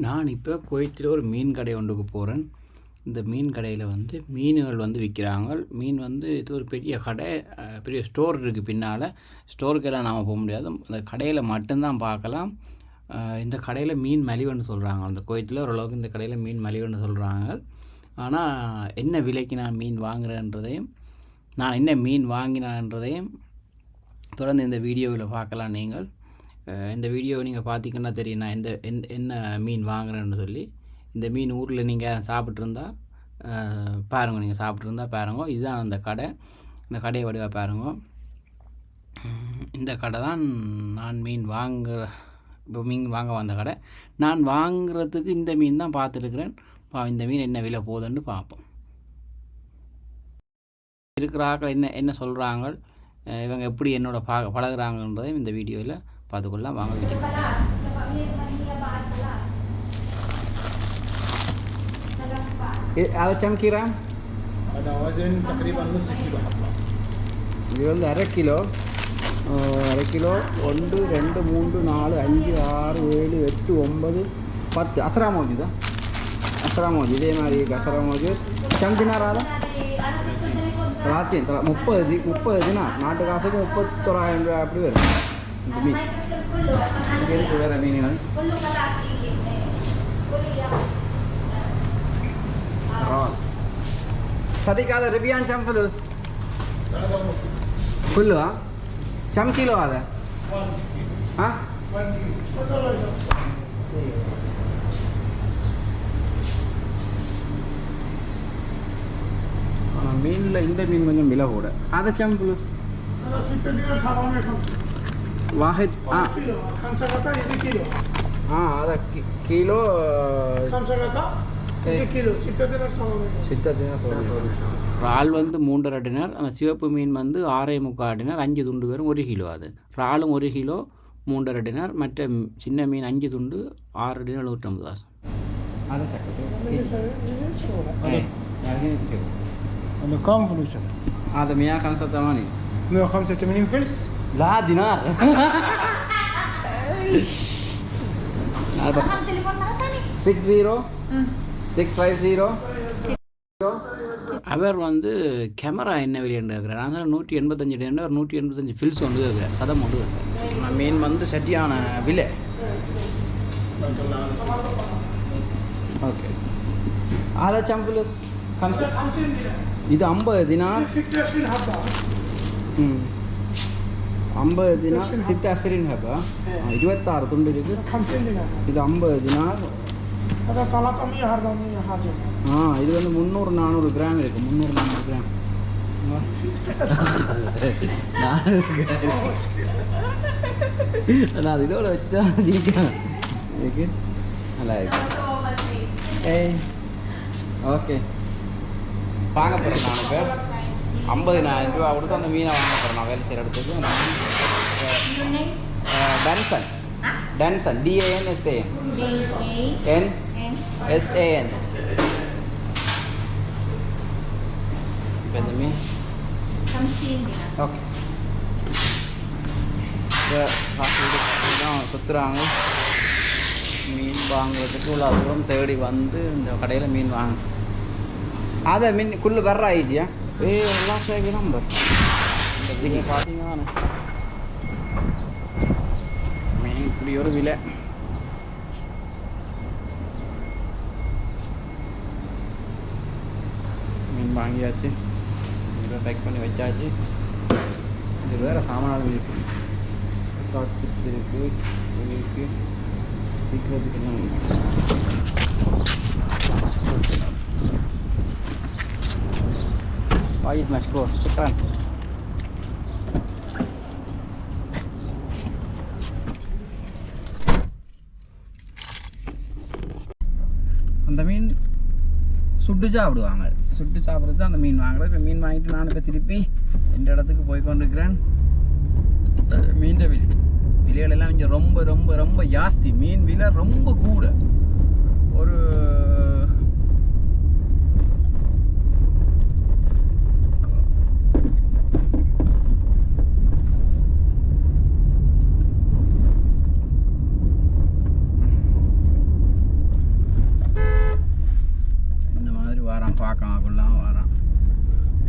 நான் இப்போ குவைத்தில் ஒரு மீன் கடை ஒன்றுக்கு போகிறேன். இந்த மீன் கடையில் வந்து மீன்கள் வந்து விற்கிறாங்க. மீன் வந்து இது ஒரு பெரிய கடை, பெரிய ஸ்டோர் இருக்குது பின்னால். ஸ்டோருக்கெல்லாம் நாம் போக முடியாது, அந்த கடையில் மட்டும்தான் பார்க்கலாம். இந்த கடையில் மீன் மலிவுன்னு சொல்கிறாங்க. அந்த குவைத்தில் ஓரளவுக்கு இந்த கடையில் மீன் மலிவுன்னு சொல்கிறாங்க. ஆனால் என்ன விலைக்கு நான் மீன் வாங்குறேன்றதையும், நான் என்ன மீன் வாங்கினான்றதையும் தொடர்ந்து இந்த வீடியோவில் பார்க்கலாம். நீங்கள் இந்த வீடியோவை நீங்கள் பார்த்தீங்கன்னா தெரியும் நான் என்ன மீன் வாங்குறேன்னு சொல்லி. இந்த மீன் ஊரில் நீங்கள் சாப்பிட்ருந்தா பாருங்கள், நீங்கள் சாப்பிட்ருந்தா பாருங்க. இதுதான் அந்த கடை. இந்த கடையை வடிவாக பாருங்க. இந்த கடை தான் நான் இப்போ மீன் வாங்க வந்த கடை. நான் வாங்குறதுக்கு இந்த மீன் தான் பார்த்துருக்குறேன். இந்த மீன் என்ன விலை போகுதுன்னு பார்ப்போம். இருக்கிற ஆக்கள் என்ன சொல்கிறாங்க, இவங்க எப்படி என்னோட பழகுறாங்கன்றதையும் இந்த வீடியோவில் பார்த்துக்கொள்ளலாம். வாங்க video. ada cam kira? Ada wazan takriban nus kilo habba. இது வந்து அரை கிலோ 1 2 3 4 5 6 7 8 9 10 அசரா மௌஜூதா? அசரா மௌஜூத். இதே மாதிரி Hazra மௌஜூத். cam dinar ada? 30 dinar. நாட்டு காசுக்கு 31,000 ரூபாய் அப்படி வரும் இந்த மீன். இருக்கு வேறு மீன்கள். صديق هذا ربيان كم فلوس؟ كله ها؟ كم كيلو هذا؟ 1 ها؟ 1 كيلو. மீனில் இந்த மீன் கொஞ்சம் விலை கூட. هذا كم فلوس؟ هذا 6 دينار 750. واحد كيلو 5 قطع كيلو. هذا كيلو 5 قطع கிலோ 6 தினார் 750. இறால் வந்து 3.5 டினார். அந்த சிவப்பு மீன் வந்து 6.25 டினார். 5 துண்டு வரும் 1 கிலோ. அது இறாலும் 1 கிலோ 3.5 டினார். மற்ற சின்ன மீன் 5 துண்டு 6 டினார் 150 காசு. أنا كم فلوس هذا؟ هذا 185. 185 فلس؟ لا دينار. هذا 60 650. அவர் வந்து கேமரா என்ன விலைன்னு கேட்குறாரு. நான் சொன்ன 185 டினார் 185 ஃபில்ஸ் ஒன்று கேட்குறேன், சதம் ஒன்று கேட்குறேன். மீன் வந்து சரியான விலை. ஓகே هذا كم فلوس؟ 5 இது 50 தினார். 50 தினார் 26 ஹபா. 26 துண்டு இருக்கு. இது 50 தினார். هذا طلعت 100 حاجة. இது வந்து 300 400 கிராம் இருக்கு. 300 400 கிராம். நான் இதோட வச்சா சீக்கிரம் இருக்கு. நல்லா இருக்கு. ஓகே வாங்க போகிறேன். நான் இப்போ 50,000 ரூபா கொடுத்து அந்த மீனை வாங்க போகிறேன். நான் வேலை செய்கிற இடத்துக்கு. டன்சன் DANSAN NSAN. இப்போ இந்த மீன் ஓகே தான் சுற்றுறாங்க. மீன் வாங்குறதுக்கு உள்ள தூரம் தேடி வந்து இந்த கடையில் மீன் வாங்க. அதை மீன் குள்ளு வர்ற ஐடியா எல்லாம் ஸ்வேக்கு நம்பர் நீங்கள் பார்த்தீங்கன்னா மீன் இப்படி ஒரு விலை. மீன் வாங்கியாச்சு, இதில் பேக் பண்ணி வச்சாச்சு. இது வேறு சாமானாலும் இருக்குது. சிப்ஸ் இருக்குது, இருக்குது விற்கிறதுக்கு எல்லாம் وايد مشكور. شكرا. அந்த மீன் சுட்டு சாப்பிடுவாங்க. சுட்டு சாப்பிட்றது தான் அந்த மீன் வாங்குறது. இப்போ மீன் வாங்கிட்டு நான் இப்போ திருப்பி இந்த இடத்துக்கு போய் கொண்டிருக்கிறேன். மீன் விலைகளெல்லாம் கொஞ்சம் ரொம்ப ரொம்ப ரொம்ப ஜாஸ்தி. மீன் விலை ரொம்ப கூட. ஒரு பார்க்கக்குள்ளாம் வரான்.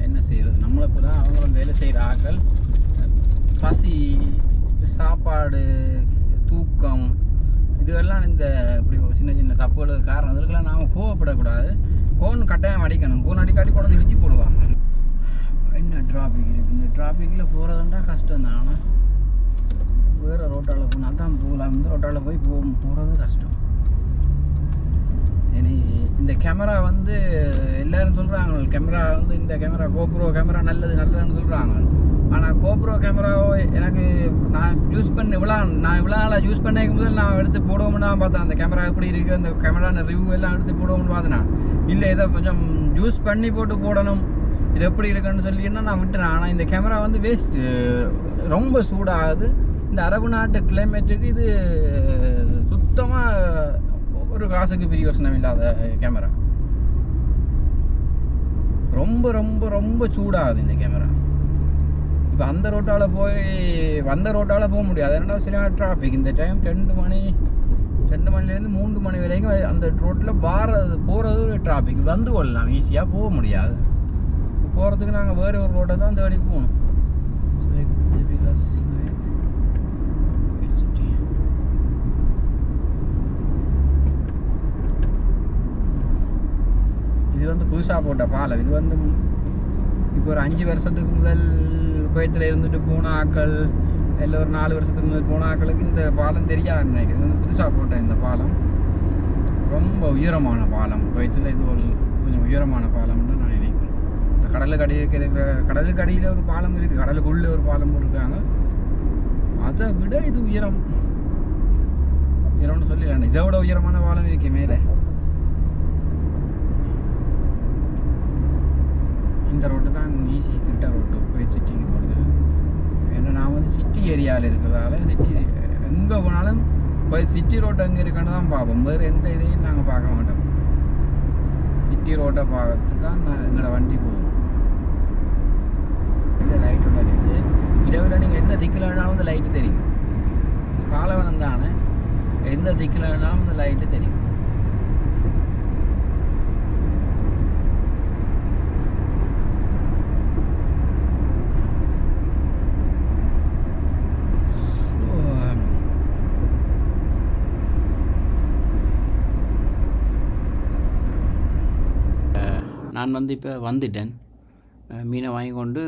என்ன செய்கிறது, நம்மளை போல அவங்களும் வேலை செய்கிற ஆட்கள். பசி, சாப்பாடு, தூக்கம், இதுவெல்லாம் இந்த இப்படி சின்ன சின்ன தப்புகளுக்கு காரணம். இதுக்கெல்லாம் நாம் கோவப்படக்கூடாது. கோன் கட்டாயம் அடிக்கணும். கோன் அடிக்காட்டி கொண்டு வந்து இடிச்சு போடுவாங்க. என்ன டிராஃபிக் இருக்குது, இந்த டிராஃபிக்கில் போகிறதுண்டா கஷ்டம் தான். ஆனால் வேறு ரோட்டால் போனால் தான் போகலாம். இந்த ரோட்டால் போய் போகிறது கஷ்டம். இனி இந்த கேமரா வந்து எல்லோரும் சொல்கிறாங்க, கேமரா வந்து இந்த கேமரா கோப்ரோ கேமரா நல்லதுன்னு சொல்கிறாங்க. ஆனால் கோப்ரோ கேமராவோ எனக்கு நான் இவ்வளோ நாளாக யூஸ் பண்ணிக்கும் போது நான் எடுத்து போடுவோம்னு தான் பார்த்தேன். அந்த கேமரா எப்படி இருக்குது, அந்த கேமரா ரிவ்யூ எல்லாம் எடுத்து போடுவோம்னு பார்த்தேன். இல்லை இதை கொஞ்சம் யூஸ் பண்ணி போட்டு போடணும், இது எப்படி இருக்குன்னு சொல்லின்னா நான் விட்டுறேன். ஆனால் இந்த கேமரா வந்து வேஸ்ட்டு, ரொம்ப சூடாகுது. இந்த அரபு நாட்டு கிளைமேட்டுக்கு இது சுத்தமாக ஒரு காசுக்கு பிரியோசனம் இல்லாத கேமரா. ரொம்ப ரொம்ப ரொம்ப சூடாகுது இந்த கேமரா. இப்போ அந்த ரோட்டால் வந்த ரோட்டால் போக முடியாது. ஏன்னா சரியான டிராஃபிக். இந்த டைம் 2 மணிலேருந்து 3 மணி வரைக்கும் அந்த ரோட்டில் போகிறது ஒரு டிராஃபிக். வந்து கொள்ளலாம், ஈஸியாக போக முடியாது. போகிறதுக்கு நாங்கள் வேறு ஒரு ரோட்டை தான் தேடி போகணும். இது வந்து புதுசாக போட்ட பாலம். இது வந்து இப்போ ஒரு 5 வருஷத்துக்கு முதல் குவைத்தில் இருந்துட்டு போன ஆக்கள், இல்லை ஒரு 4 வருஷத்துக்கு முதல் போன ஆக்களுக்கு இந்த பாலம் தெரியாது நினைக்கிறேன். இது வந்து புதுசாக போட்ட இந்த பாலம் ரொம்ப உயரமான பாலம். குவைத்தில் இது ஒரு கொஞ்சம் உயரமான பாலம்னு நான் நினைக்கிறேன். இந்த கடலுக்கு அடியில் ஒரு பாலம் இருக்குது, கடலுக்குள்ளே ஒரு பாலம் போட்டிருக்காங்க. அதை விட இது உயரம்னு சொல்லி இதை விட உயரமான பாலம் இருக்கு மேலே. இந்த ரோட்டு தான் ஈஸி கிட்ட ரோட்டு போய் சிட்டிக்கு போகிறது. ஏன்னா நான் வந்து சிட்டி ஏரியாவில் இருக்கிறதால சிட்டி எங்கே போனாலும் போய் சிட்டி ரோட்டு எங்கே இருக்குன்னு தான் பார்ப்போம். வேறு எந்த இதையும் நாங்கள் பார்க்க மாட்டோம். சிட்டி ரோட்டை பார்த்து தான் எங்களோட வண்டி போகும். இந்த லைட்டோட இருக்குது. இதை விட நீங்கள் எந்த திக்கில் வேணாலும் இந்த லைட்டு தெரியும். பாலவனம் தானே, எந்த திக்கில் வேணாலும் இந்த லைட்டு தெரியும். நான் வந்து இப்போ வந்துட்டேன். மீனை வாங்கி கொண்டு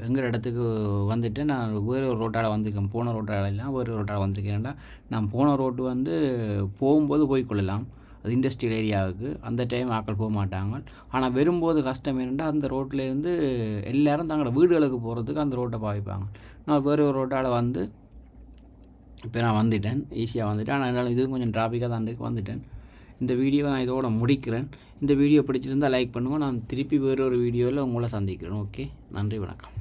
எங்கள் இடத்துக்கு வந்துட்டேன். நான் வேறு ஒரு ரோட்டால் வந்திருக்கேன். போன ரோட்டால் எல்லாம் வேறு ரோட்டால் வந்திருக்கேன்டா. நான் போன ரோட்டு வந்து போகும்போது போய்க்கொள்ளலாம், அது இண்டஸ்ட்ரியல் ஏரியாவுக்கு. அந்த டைம் ஆக்கள் போக மாட்டாங்க. ஆனால் வரும்போது கஷ்டம் என்னென்னா, அந்த ரோட்டிலேருந்து எல்லோரும் தங்களோட வீடுகளுக்கு போகிறதுக்கு அந்த ரோட்டை பாவிப்பாங்க. நான் வேறு ஒரு ரோட்டால் வந்து இப்போ நான் வந்துட்டேன், ஈஸியாக வந்துட்டேன். ஆனால் என்னால் இதுவும் கொஞ்சம் டிராஃபிக்காக தான் வந்துட்டேன். இந்த வீடியோவை நான் இதோட முடிக்கிறேன். இந்த வீடியோ பிடிச்சிருந்தால் லைக் பண்ணுங்கள். நான் திருப்பி வேறு ஒரு வீடியோவில் உங்களை சந்திக்கிறேன். ஓகே, நன்றி, வணக்கம்.